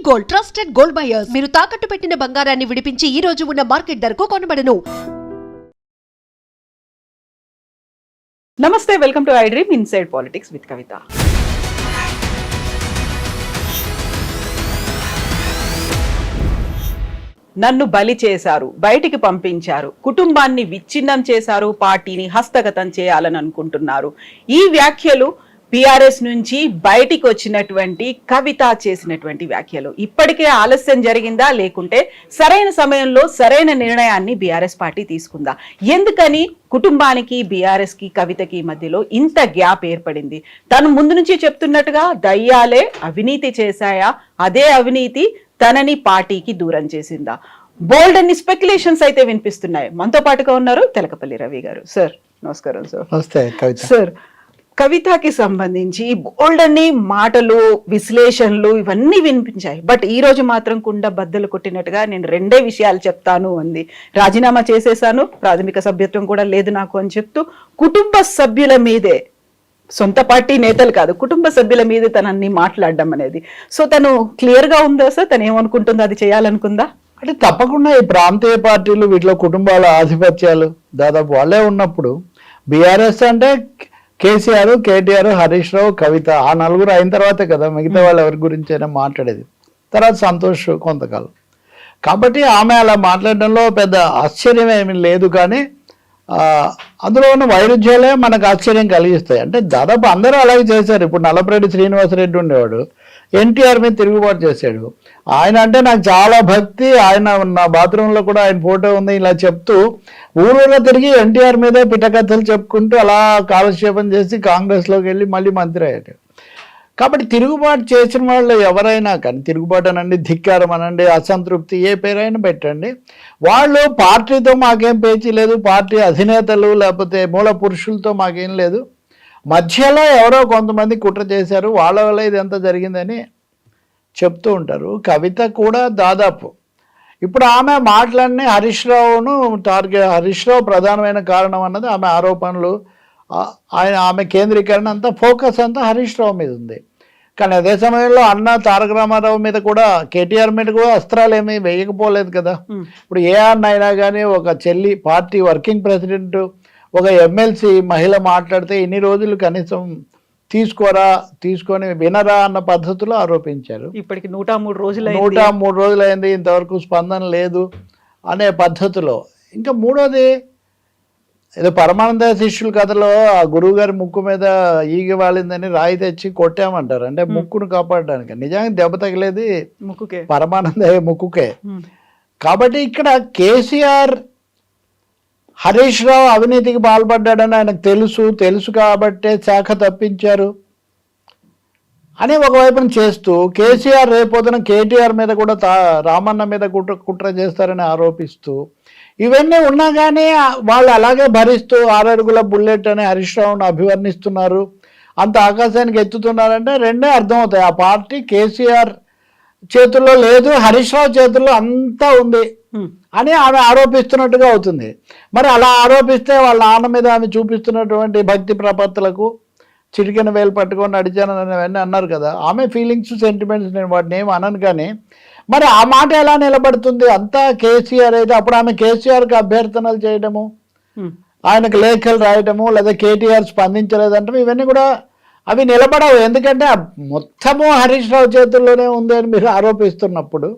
Gold, trusted gold buyers. మీరు తాకట్టు పెట్టిన బంగారాన్ని విడిపించి ఈ రోజు ఉన్న మార్కెట్ ధరకు కొనబడను. నమస్తే, welcome to I dream inside politics with Kavitha. నన్ను బలి చేశారు, బయటికి పంపించారు, కుటుంబాన్ని విచ్ఛిన్నం చేశారు, పార్టీని హస్తగతం చేయాలని అనుకుంటున్నారు. ఈ వ్యాఖ్యలు పిఆర్ఎస్ నుంచి బయటికి వచ్చినటువంటి కవిత చేసినటువంటి వ్యాఖ్యలు. ఇప్పటికే ఆలస్యం జరిగిందా, లేకుంటే సరైన సమయంలో సరైన నిర్ణయాన్ని బీఆర్ఎస్ పార్టీ తీసుకుందా? ఎందుకని కుటుంబానికి బీఆర్ఎస్ కి కవితకి మధ్యలో ఇంత గ్యాప్ ఏర్పడింది? తను ముందు నుంచి చెప్తున్నట్టుగా దయ్యాలే అవినీతి చేశాయా, అదే అవినీతి తనని పార్టీకి దూరం చేసిందా? బోల్డ్ అన్ని స్పెక్యులేషన్స్ అయితే వినిపిస్తున్నాయి. మనతో పాటుగా ఉన్నారు తెలకపల్లి రవి గారు. సార్ నమస్కారం. సార్ నమస్తే కవిత. సార్, కవితకి సంబంధించి బోల్డ్ అన్ని మాటలు, విశ్లేషణలు ఇవన్నీ వినిపించాయి. బట్ ఈ రోజు మాత్రం కుండ బద్దలు కొట్టినట్టుగా నేను రెండే విషయాలు చెప్తాను అంది. రాజీనామా చేసేసాను, ప్రాథమిక సభ్యత్వం కూడా లేదు నాకు అని చెప్తూ కుటుంబ సభ్యుల మీదే, సొంత పార్టీ నేతలు కాదు కుటుంబ సభ్యుల మీద తనని మాట్లాడడం అనేది. సో తను క్లియర్ గా ఉందా సార్? తను ఏమనుకుంటుందో అది చేయాలనుకుందా? అంటే తప్పకుండా ఈ ప్రాంతీయ పార్టీలు వీటిలో కుటుంబాల ఆధిపత్యాలు దాదాపు వాళ్ళే ఉన్నప్పుడు బీఆర్ఎస్ అంటే కేసీఆర్, కేటీఆర్, హరీష్ రావు, కవిత, ఆ నలుగురు అయిన తర్వాతే కదా మిగతా వాళ్ళు ఎవరి గురించి అయినా మాట్లాడేది. తర్వాత సంతోష్ కొంతకాలం. కాబట్టి ఆమె అలా మాట్లాడడంలో పెద్ద ఆశ్చర్యం ఏమీ లేదు. కానీ అందులో ఉన్న వైరుధ్యాలే మనకు ఆశ్చర్యం కలిగిస్తాయి. అంటే దాదాపు అందరూ అలాగే చేశారు. ఇప్పుడు నల్లపరెడ్డి శ్రీనివాసరెడ్డి ఉండేవాడు, ఎన్టీఆర్ మీద తిరుగుబాటు చేశాడు. ఆయన అంటే నాకు చాలా భక్తి, ఆయన నా బాత్రూంలో కూడా ఆయన ఫోటో ఉంది ఇలా చెప్తూ ఊరూరా తిరిగి ఎన్టీఆర్ మీదే పిట్టకథలు చెప్పుకుంటూ అలా కాలక్షేపం చేసి కాంగ్రెస్లోకి వెళ్ళి మళ్ళీ మంత్రి అయ్యాడు. కాబట్టి తిరుగుబాటు చేసిన వాళ్ళు ఎవరైనా కానీ, తిరుగుబాటు అనండి, ధిక్కారం అనండి, అసంతృప్తి, ఏ పేరైనా పెట్టండి, వాళ్ళు పార్టీతో మాకేం పేచీ లేదు, పార్టీ అధినేతలు లేకపోతే మూల పురుషులతో మాకేం లేదు, మధ్యలో ఎవరో కొంతమంది కుట్ర చేశారు, వాళ్ళ వల్ల ఇదంతా జరిగిందని చెప్తూ ఉంటారు. కవిత కూడా దాదాపు ఇప్పుడు ఆమె మాటలన్నీ హరీష్ రావును హరీష్ రావు ప్రధానమైన కారణం అన్నది ఆమె ఆరోపణలు. ఆమె కేంద్రీకరణ అంతా, ఫోకస్ అంతా హరీష్ రావు మీద ఉంది. కానీ అదే సమయంలో అన్న తారక రామారావు మీద కూడా, కేటీఆర్ మీద కూడా అస్త్రాలు ఏమీ వేయకపోలేదు కదా. ఇప్పుడు ఏ అన్న అయినా కానీ ఒక చెల్లి పార్టీ వర్కింగ్ ప్రెసిడెంట్, ఒక ఎమ్మెల్సీ మహిళ మాట్లాడితే ఇన్ని రోజులు కనీసం తీసుకొని వినరా అన్న పద్ధతిలో ఆరోపించారు. ఇప్పటికి 103 రోజులైంది, ఇంతవరకు స్పందన లేదు అనే పద్ధతిలో. ఇంకా మూడోది, ఏదో పరమానంద శిష్యుల కథలో ఆ గురువు గారి ముక్కు మీద ఈగ వాలిందని రాయి తెచ్చి కొట్టామంటారు. అంటే ముక్కును కాపాడడానికి. నిజానికి దెబ్బ తగిలేది ముక్కుకే, పరమానంద ముక్కుకే. కాబట్టి ఇక్కడ కేసీఆర్ హరీష్ రావు అవినీతికి పాల్పడ్డాడని ఆయనకు తెలుసు కాబట్టే శాఖ తప్పించారు అని ఒకవైపున చేస్తూ, కేసీఆర్ రేపొద్దున కేటీఆర్ మీద కూడా రామన్న మీద కుట్ర చేస్తారని ఆరోపిస్తూ, ఇవన్నీ ఉన్నా కానీ వాళ్ళు అలాగే భరిస్తూ 6 అడుగుల బుల్లెట్ అని హరీష్ రావును అభివర్ణిస్తున్నారు, అంత ఆకాశానికి ఎత్తుతున్నారంటే రెండే అర్థమవుతాయి. ఆ పార్టీ కేసీఆర్ చేతుల్లో లేదు, హరీష్ రావు చేతుల్లో అంతా ఉంది అని ఆమె ఆరోపిస్తున్నట్టుగా అవుతుంది. మరి అలా ఆరోపిస్తే వాళ్ళ నాన్న మీద ఆమె చూపిస్తున్నటువంటి భక్తి ప్రపత్తులకు చిటికెన వేలు పట్టుకొని నడిచానని అవన్నీ అన్నారు కదా. ఆమె ఫీలింగ్స్, సెంటిమెంట్స్, నేను వాటిని ఏమి అనను. కానీ మరి ఆ మాట ఎలా నిలబడుతుంది? అంతా కేసీఆర్ అయితే అప్పుడు ఆమె కేసీఆర్కి అభ్యర్థనలు చేయడము, ఆయనకు లేఖలు రాయడము, లేదా కేటీఆర్ స్పందించలేదంటే ఇవన్నీ కూడా అవి నిలబడవు. ఎందుకంటే మొత్తము హరీష్ రావు చేతుల్లోనే ఉంది అని మీరు ఆరోపిస్తున్నప్పుడు.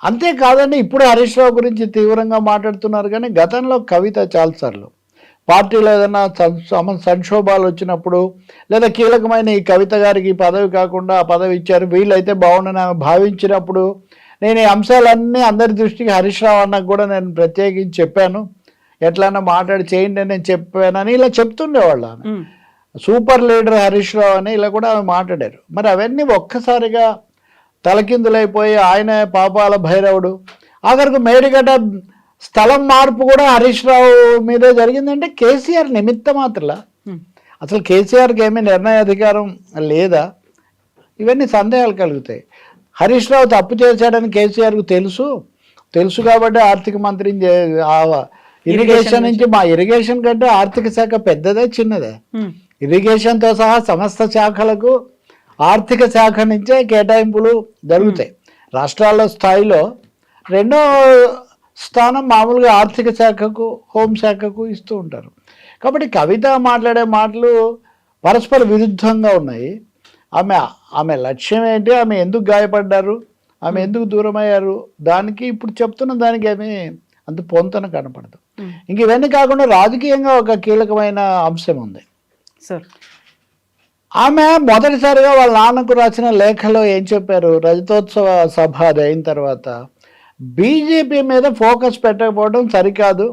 అంతేకాదండి, ఇప్పుడు హరీష్ రావు గురించి తీవ్రంగా మాట్లాడుతున్నారు. కానీ గతంలో కవిత చాలాసార్లు పార్టీలో ఏదైనా సంక్షోభాలు వచ్చినప్పుడు, లేదా కీలకమైన ఈ కవిత గారికి పదవి కాకుండా ఆ పదవి ఇచ్చారు, వీళ్ళైతే బాగుండని ఆమె భావించినప్పుడు నేను ఈ అంశాలన్నీ అందరి దృష్టికి హరీష్ రావు అన్నకు కూడా నేను ప్రత్యేకించి చెప్పాను, ఎట్లన్నా మాట్లాడి చేయండి అని నేను చెప్పానని ఇలా చెప్తుండేవాళ్ళు. ఆమె సూపర్ లీడర్ హరీష్ రావు అని ఇలా కూడా ఆమె మాట్లాడారు. మరి అవన్నీ ఒక్కసారిగా తలకిందులైపోయి ఆయన పాపాల భైరవుడు, ఆఖరికి మేడిగడ్డ స్థలం మార్పు కూడా హరీష్ రావు మీదే జరిగిందంటే కేసీఆర్ నిమిత్త మాత్రలా? అసలు కేసీఆర్కి ఏమీ నిర్ణయాధికారం లేదా? ఇవన్నీ సందేహాలు కలుగుతాయి. హరీష్ రావు తప్పు చేశాడని కేసీఆర్కు తెలుసు కాబట్టి ఆర్థిక మంత్రిని ఇరిగేషన్ నుంచి, మా ఇరిగేషన్ కంటే ఆర్థిక శాఖ పెద్దదే చిన్నదే? ఇరిగేషన్తో సహా సమస్త శాఖలకు ఆర్థిక శాఖ నుంచే కేటాయింపులు జరుగుతాయి. రాష్ట్రాల స్థాయిలో రెండో స్థానం మామూలుగా ఆర్థిక శాఖకు, హోంశాఖకు ఇస్తూ ఉంటారు. కాబట్టి కవిత మాట్లాడే మాటలు పరస్పర విరుద్ధంగా ఉన్నాయి. ఆమె లక్ష్యం ఏంటి, ఆమె ఎందుకు గాయపడ్డారు, ఆమె ఎందుకు దూరం అయ్యారు, దానికి ఇప్పుడు చెప్తున్న దానికి ఏమీ అంత పొంతన కనపడదు. ఇంక ఇవన్నీ కాకుండా రాజకీయంగా ఒక కీలకమైన అంశం ఉంది సార్. ఆమె మొదటిసారిగా వాళ్ళ నాన్నకు రాసిన లేఖలో ఏం చెప్పారు, రజతోత్సవ సభ అది అయిన తర్వాత బీజేపీ మీద ఫోకస్ పెట్టకపోవడం సరికాదు,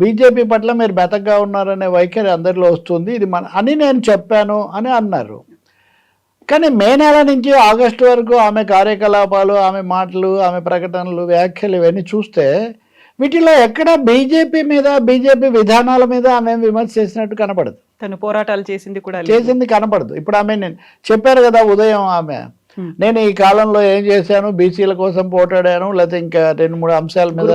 బీజేపీ పట్ల మీరు మెతగ్గా ఉన్నారనే వైఖరి అందరిలో వస్తుంది, ఇది అని నేను చెప్పాను అని అన్నారు. కానీ మే నెల నుంచి ఆగస్టు వరకు ఆమె కార్యకలాపాలు, ఆమె మాటలు, ఆమె ప్రకటనలు, వ్యాఖ్యలు ఇవన్నీ చూస్తే వీటిలో ఎక్కడ బీజేపీ మీద, బీజేపీ విధానాల మీద ఆమె విమర్శ చేసినట్టు కనపడదు. తను పోరాటాలు చేసింది కనపడదు. ఇప్పుడు ఆమె నేను చెప్పారు కదా ఉదయం, ఆమె నేను ఈ కాలంలో ఏం చేశాను, బీసీల కోసం పోరాడాను, లేకపోతే ఇంకా 2-3 అంశాల మీద,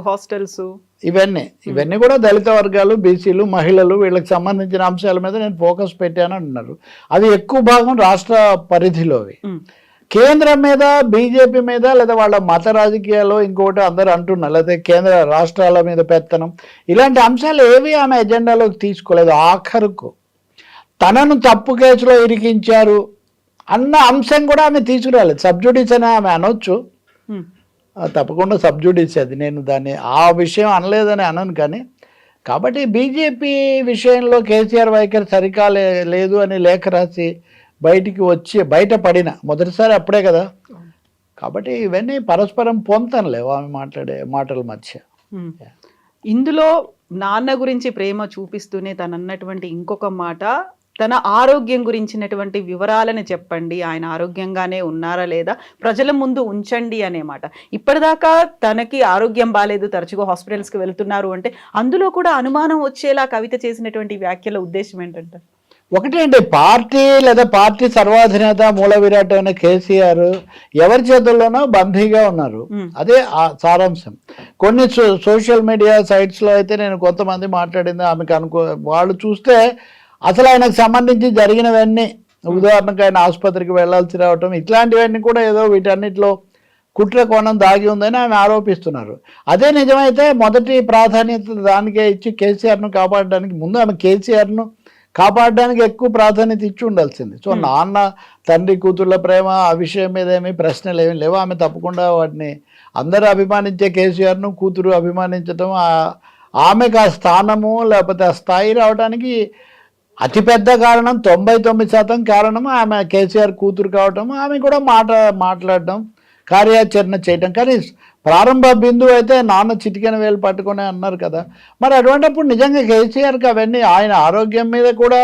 హాస్టల్స్, ఇవన్నీ కూడా దళిత వర్గాలు, బీసీలు, మహిళలు, వీళ్ళకి సంబంధించిన అంశాల మీద నేను ఫోకస్ పెట్టాను అంటున్నారు. అది ఎక్కువ భాగం రాష్ట్ర పరిధిలోవి. కేంద్రం మీద, బీజేపీ మీద, లేదా వాళ్ళ మత రాజకీయాలు ఇంకొకటి అందరూ అంటున్నారు, లేకపోతే కేంద్ర రాష్ట్రాల మీద పెత్తనం, ఇలాంటి అంశాలు ఏవి ఆమె ఎజెండాలోకి తీసుకోలేదు. ఆఖరుకు తనను తప్పు కేసులో ఇరికించారు అన్న అంశం కూడా ఆమె తీసుకురాలేదు. సబ్జుడిస్ అని ఆమె అనొచ్చు, తప్పకుండా సబ్జుడిస్ అది, నేను దాన్ని ఆ విషయం అనలేదని అనను. కానీ కాబట్టి బీజేపీ విషయంలో కేసీఆర్ వైఖరి సరికా లేదు అని లేఖ రాసి బయటపడిన మొదటిసారి అప్పుడే కదా. కాబట్టి ఇవన్నీ పరస్పరం పొంతనలేవు ఆమె మాట్లాడే మాటల మధ్య. ఇందులో నాన్న గురించి ప్రేమ చూపిస్తూనే తను అన్నటువంటి ఇంకొక మాట, తన ఆరోగ్యం గురించినటువంటి వివరాలను చెప్పండి, ఆయన ఆరోగ్యంగానే ఉన్నారా లేదా ప్రజల ముందు ఉంచండి అనే మాట. ఇప్పటిదాకా తనకి ఆరోగ్యం బాగాలేదు, తరచుగా హాస్పిటల్స్కి వెళ్తున్నారు అంటే అందులో కూడా అనుమానం వచ్చేలా కవిత చేసినటువంటి వ్యాఖ్యల ఉద్దేశం ఏంటంటే, ఒకటి అండి, పార్టీ లేదా పార్టీ సర్వాధినేత మూల విరాట్ అయిన కేసీఆర్ ఎవరి చేతుల్లోనో బందీగా ఉన్నారు. అదే ఆ సారాంశం. కొన్ని సోషల్ మీడియా సైట్స్లో అయితే నేను కొంతమంది మాట్లాడింది ఆమెకు వాళ్ళు చూస్తే అసలు ఆయనకు సంబంధించి జరిగినవన్నీ, ఉదాహరణకు ఆయన ఆసుపత్రికి వెళ్లాల్సి రావటం, ఇట్లాంటివన్నీ కూడా ఏదో వీటన్నిటిలో కుట్ర కోణం దాగి ఉందని ఆమె ఆరోపిస్తున్నారు. అదే నిజమైతే మొదటి ప్రాధాన్యత దానికే ఇచ్చి కేసీఆర్ను కాపాడడానికి, ముందు ఆమె కేసీఆర్ను కాపాడడానికి ఎక్కువ ప్రాధాన్యత ఇచ్చి ఉండాల్సింది. సో నాన్న, తండ్రి, కూతుర్ల ప్రేమ, ఆ విషయం మీద ఏమీ ప్రశ్నలు ఏమీ లేవు. ఆమె తప్పకుండా వాటిని, అందరూ అభిమానించే కేసీఆర్ను కూతురు అభిమానించడం, ఆమెకు ఆ స్థానము లేకపోతే ఆ స్థాయి రావడానికి అతిపెద్ద కారణం, 99% కారణం ఆమె కేసీఆర్ కూతురు కావటం, ఆమె కూడా మాట్లాడటం, కార్యాచరణ చేయటం. కానీ ప్రారంభ బిందువు అయితే నాన్న చిటికెన వేలు పట్టుకునే అన్నారు కదా. మరి అటువంటిప్పుడు నిజంగా కేసీఆర్కి అవన్నీ, ఆయన ఆరోగ్యం మీద కూడా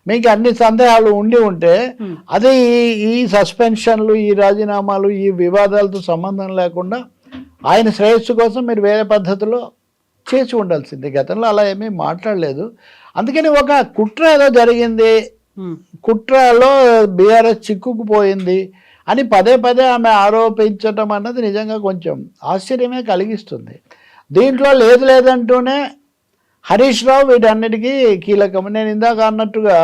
మీకు అన్ని సందేహాలు ఉండి ఉంటే అదే ఈ సస్పెన్షన్లు, ఈ రాజీనామాలు, ఈ వివాదాలతో సంబంధం లేకుండా ఆయన శ్రేయస్సు కోసం మీరు వేరే పద్ధతిలో చేసి ఉండాల్సింది. గతంలో అలా ఏమీ మాట్లాడలేదు. అందుకని ఒక కుట్ర ఏదో జరిగింది, కుట్రలో బీఆర్ఎస్ చిక్కుకుపోయింది అని పదే ఆమె ఆరోపించటం అన్నది నిజంగా కొంచెం ఆశ్చర్యమే కలిగిస్తుంది. దీంట్లో లేదంటూనే హరీష్ రావు వీటన్నిటికీ కీలకం. నేను ఇందాక అన్నట్టుగా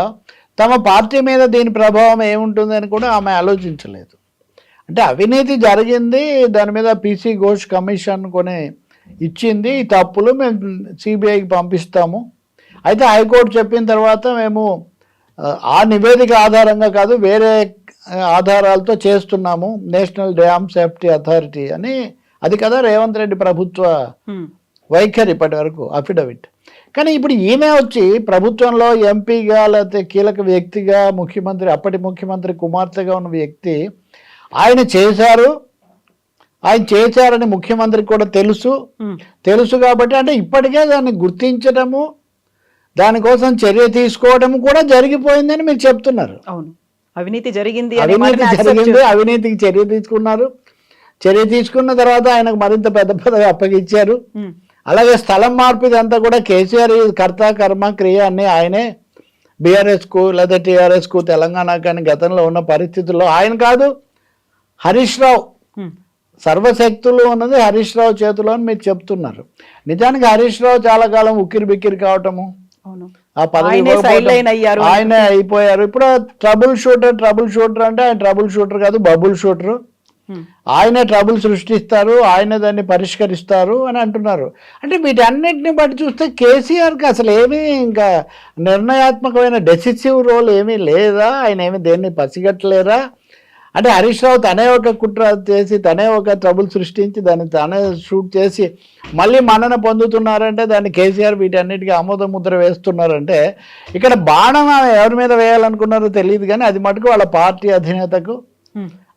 తమ పార్టీ మీద దీని ప్రభావం ఏముంటుందని కూడా ఆమె ఆలోచించలేదు. అంటే అవినీతి జరిగింది, దాని మీద పీసీ ఘోష్ కమిషన్ ఇచ్చింది, ఈ తప్పులు మేము సిబిఐకి పంపిస్తాము, అయితే హైకోర్టు చెప్పిన తర్వాత మేము ఆ నివేదిక ఆధారంగా కాదు వేరే ఆధారాలతో చేస్తున్నాము, నేషనల్ డ్యామ్ సేఫ్టీ అథారిటీ అని, అది కదా రేవంత్ రెడ్డి ప్రభుత్వ వైఖరి ఇప్పటి వరకు అఫిడవిట్. కానీ ఇప్పుడు ఈమె వచ్చి ప్రభుత్వంలో ఎంపీగా లేకపోతే కీలక వ్యక్తిగా, అప్పటి ముఖ్యమంత్రి కుమార్తెగా ఉన్న వ్యక్తి, ఆయన చేశారని ముఖ్యమంత్రికి కూడా తెలుసు కాబట్టి, అంటే ఇప్పటికే దాన్ని గుర్తించడము, దానికోసం చర్య తీసుకోవడం కూడా జరిగిపోయిందని మీరు చెప్తున్నారు. అవును, అవినీతి జరిగింది, అవినీతికి చర్య తీసుకున్నారు. చర్య తీసుకున్న తర్వాత ఆయనకు మరింత పెద్ద పదవి అప్పగించారు. అలాగే స్థలం మార్పు ఇదంతా కూడా కేసీఆర్ కర్త కర్మ క్రియ అన్ని ఆయనే, బీఆర్ఎస్కు లేదా టీఆర్ఎస్కు, తెలంగాణ కానీ గతంలో ఉన్న పరిస్థితుల్లో ఆయన కాదు హరీష్ రావు, సర్వశక్తులు ఉన్నది హరీష్ రావు చేతిలో అని మీరు చెప్తున్నారు. నిజానికి హరీష్ రావు చాలా కాలం ఉక్కిరి బిక్కిరి కావటము, ఆ పదవి ఆయనే అయిపోయారు. ఇప్పుడు ట్రబుల్ షూటర్ అంటే ఆయన ట్రబుల్ షూటర్ కాదు, బబుల్ షూటర్. ఆయనే ట్రబుల్ సృష్టిస్తారు, ఆయన దాన్ని పరిష్కరిస్తారు అని అంటున్నారు. అంటే వీటన్నిటిని బట్టి చూస్తే కేసీఆర్కి అసలు ఏమీ ఇంకా నిర్ణయాత్మకమైన డెసిసివ్ రోల్ ఏమీ లేదా, ఆయన ఏమీ దేన్ని పసిగట్టలేరా? అంటే హరీష్ రావు తనే ఒక కుట్ర చేసి తనే ఒక ట్రబుల్ సృష్టించి దాన్ని తనే షూట్ చేసి మళ్ళీ మన్నన పొందుతున్నారంటే దాన్ని కేసీఆర్ వీటన్నిటికీ ఆమోద ముద్ర వేస్తున్నారంటే ఇక్కడ బాణం ఎవరి మీద వేయాలనుకున్నారో తెలియదు, కానీ అది మటుకు వాళ్ళ పార్టీ అధినేతకు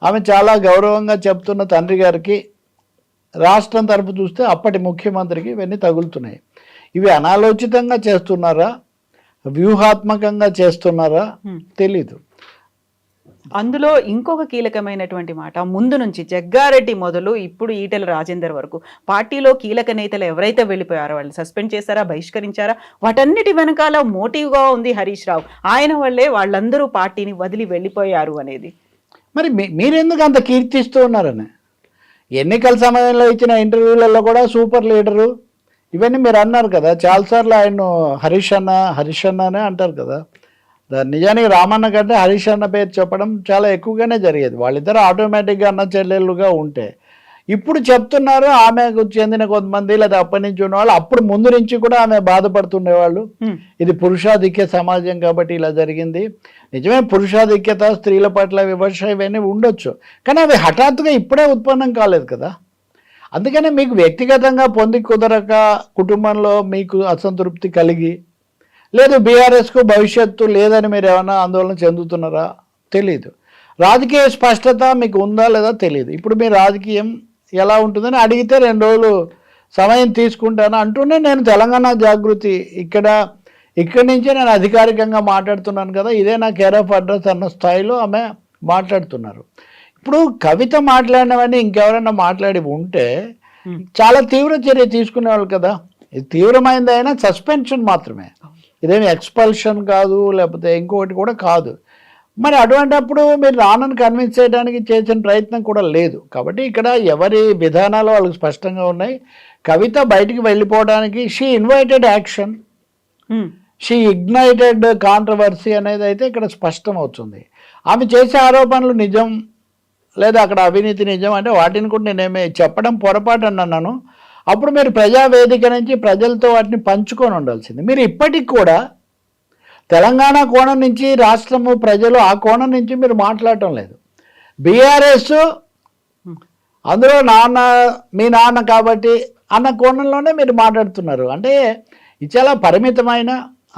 ఆమె చాలా గౌరవంగా చెప్తున్న తండ్రి గారికి రాష్ట్రం తరపు చూస్తే అప్పటి ముఖ్యమంత్రికి ఇవన్నీ తగులుతున్నాయి. ఇవి అనాలోచితంగా చేస్తున్నారా, వ్యూహాత్మకంగా చేస్తున్నారా తెలీదు. అందులో ఇంకొక కీలకమైనటువంటి మాట, ముందు నుంచి జగ్గారెడ్డి మొదలు ఇప్పుడు ఈటెల రాజేందర్ వరకు పార్టీలో కీలక నేతలు ఎవరైతే వెళ్ళిపోయారో వాళ్ళని సస్పెండ్ చేశారా, బహిష్కరించారా, వాటన్నిటి వెనకాల మోటివ్గా ఉంది హరీష్ రావు. ఆయన వల్లే వాళ్ళందరూ పార్టీని వదిలి వెళ్ళిపోయారు అనేది. మరి మీరెందుకు అంత కీర్తిస్తూ ఉన్నారని? ఎన్నికల సమయంలో ఇచ్చిన ఇంటర్వ్యూలలో కూడా సూపర్ లీడరు ఇవన్నీ మీరు అన్నారు కదా, చాలాసార్లు ఆయన హరీష్ అన్ననే అంటారు కదా. నిజానికి రామన్న కంటే హరీష్ అన్న పేరు చెప్పడం చాలా ఎక్కువగానే జరిగేది. వాళ్ళిద్దరు ఆటోమేటిక్గా అన్న చెల్లెళ్ళుగా ఉంటే ఇప్పుడు చెప్తున్నారు ఆమెకు చెందిన కొంతమంది లేదా అప్పటి నుంచి ఉన్నవాళ్ళు అప్పుడు ముందు నుంచి కూడా ఆమె బాధపడుతుండేవాళ్ళు. ఇది పురుషాధిక్య సమాజం కాబట్టి ఇలా జరిగింది. నిజమే, పురుషాధిక్యత, స్త్రీల పట్ల వివక్ష ఇవన్నీ ఉండొచ్చు, కానీ అవి హఠాత్తుగా ఇప్పుడే ఉత్పన్నం కాలేదు కదా. అందుకనే మీకు వ్యక్తిగతంగా పొంది కుదరక కుటుంబంలో మీకు అసంతృప్తి కలిగి లేదు బీఆర్ఎస్కు భవిష్యత్తు లేదని మీరు ఏమైనా ఆందోళన చెందుతున్నారా తెలీదు. రాజకీయ స్పష్టత మీకు ఉందా లేదా తెలియదు. ఇప్పుడు మీ రాజకీయం ఎలా ఉంటుందని అడిగితే 2 రోజులు సమయం తీసుకుంటాను అంటూనే నేను తెలంగాణ జాగృతి ఇక్కడి నుంచే నేను అధికారికంగా మాట్లాడుతున్నాను కదా, ఇదే నా కేర్ ఆఫ్ అడ్రస్ అన్న స్థాయిలో ఆమె మాట్లాడుతున్నారు. ఇప్పుడు కవిత మాట్లాడినవన్నీ ఇంకెవరైనా మాట్లాడి ఉంటే చాలా తీవ్ర చర్య తీసుకునేవాళ్ళు కదా. ఇది తీవ్రమైనది అయినా సస్పెన్షన్ మాత్రమే, ఇదేమి ఎక్స్పల్షన్ కాదు, లేకపోతే ఇంకొకటి కూడా కాదు. మరి అటువంటిప్పుడు మీరు నాన్నను కన్విన్స్ చేయడానికి చేసిన ప్రయత్నం కూడా లేదు. కాబట్టి ఇక్కడ ఎవరి విధానాలు వాళ్ళకి స్పష్టంగా ఉన్నాయి. కవిత బయటికి వెళ్ళిపోవడానికి she invited action, she ignited controversy అనేది అయితే ఇక్కడ స్పష్టం అవుతుంది. ఆమె చేసే ఆరోపణలు నిజం లేదా అక్కడ అవినీతి నిజం అంటే వాటిని కూడా నేనేమి చెప్పడం పొరపాటు అన్నాను. అప్పుడు మీరు ప్రజావేదిక నుంచి ప్రజలతో వాటిని పంచుకొని ఉండాల్సింది. మీరు ఇప్పటికి కూడా తెలంగాణ కోణం నుంచి రాష్ట్రము ప్రజలు ఆ కోణం నుంచి మీరు మాట్లాడటం లేదు. బీఆర్ఎస్ అందులో మీ నాన్న కాబట్టి అన్న కోణంలోనే మీరు మాట్లాడుతున్నారు. అంటే ఇది చాలా పరిమితమైన